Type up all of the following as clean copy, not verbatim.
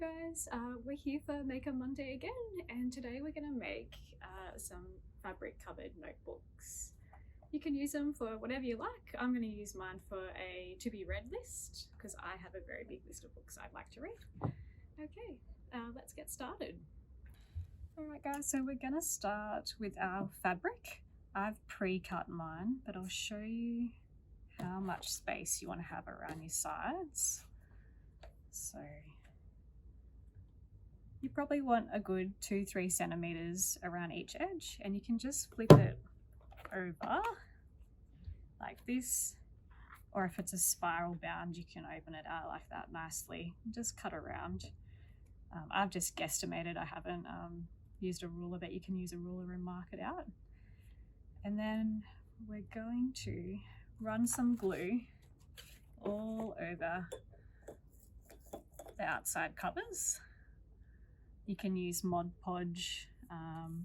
guys, we're here for Maker Monday again, and today we're going to make some fabric covered notebooks. You can use them for whatever you like. I'm going to use mine for a to be read list because I have a very big list of books I'd like to read. Okay, let's get started. Alright guys, so we're going to start with our fabric. I've pre-cut mine, but I'll show you how much space you want to have around your sides. So you probably want a good 2-3 centimeters around each edge, and you can just flip it over like this, or if it's a spiral bound you can open it out like that nicely and just cut around. I've just guesstimated, I haven't used a ruler, but you can use a ruler and mark it out. And then we're going to run some glue all over the outside covers. You can use Mod Podge,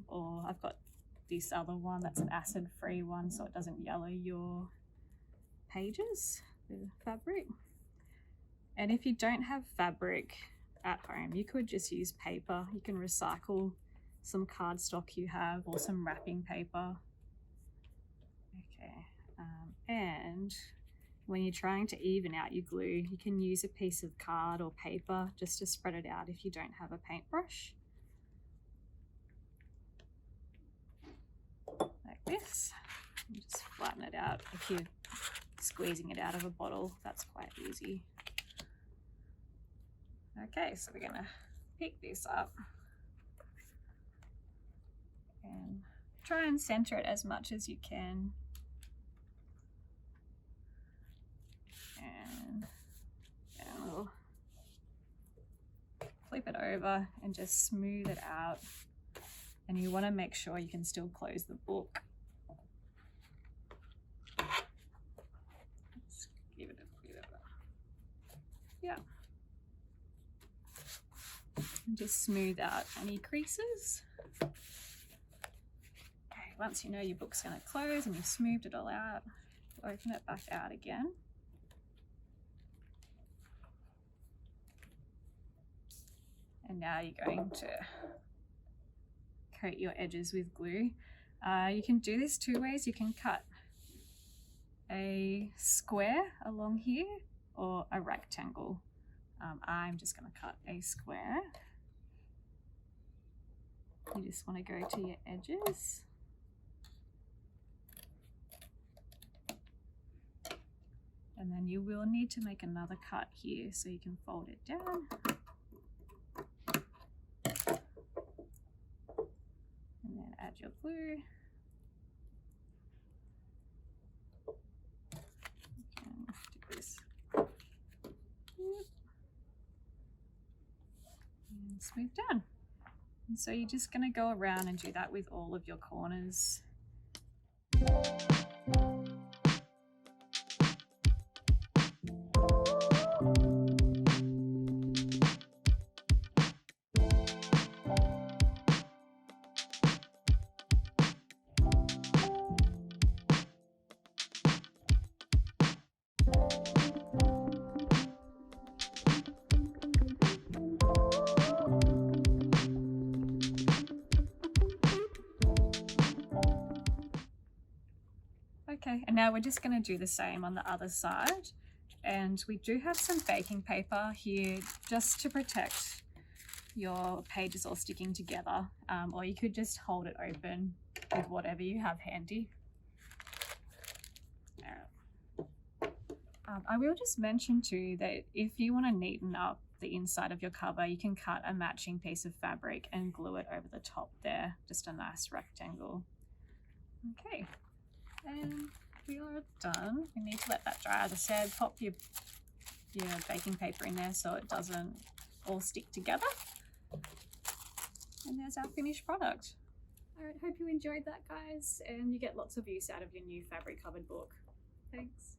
or I've got this other one that's an acid-free one so it doesn't yellow your pages, the fabric. And if you don't have fabric at home, you could just use paper. You can recycle some cardstock you have or some wrapping paper. Okay, and when you're trying to even out your glue, you can use a piece of card or paper just to spread it out if you don't have a paintbrush. Like this. And just flatten it out. If you're squeezing it out of a bottle, that's quite easy. Okay, so we're gonna pick this up and try and center it as much as you can. And we'll flip it over and just smooth it out. And you want to make sure you can still close the book. Let's give it a bit of a, yeah. And just smooth out any creases. Okay, once you know your book's going to close and you've smoothed it all out, open it back out again. And now you're going to coat your edges with glue. You can do this two ways. You can cut a square along here or a rectangle. I'm just going to cut a square. You just want to go to your edges. And then you will need to make another cut here so you can fold it down. And then add your glue. And do this. And smooth down. And so you're just going to go around and do that with all of your corners. Okay, and now we're just going to do the same on the other side. And we do have some baking paper here just to protect your pages all sticking together, or you could just hold it open with whatever you have handy. I will just mention too that if you want to neaten up the inside of your cover, you can cut a matching piece of fabric and glue it over the top there, just a nice rectangle. Okay. And we are done. We need to let that dry. As I said, pop your baking paper in there so it doesn't all stick together. And there's our finished product. Alright, hope you enjoyed that guys, and you get lots of use out of your new fabric covered book. Thanks.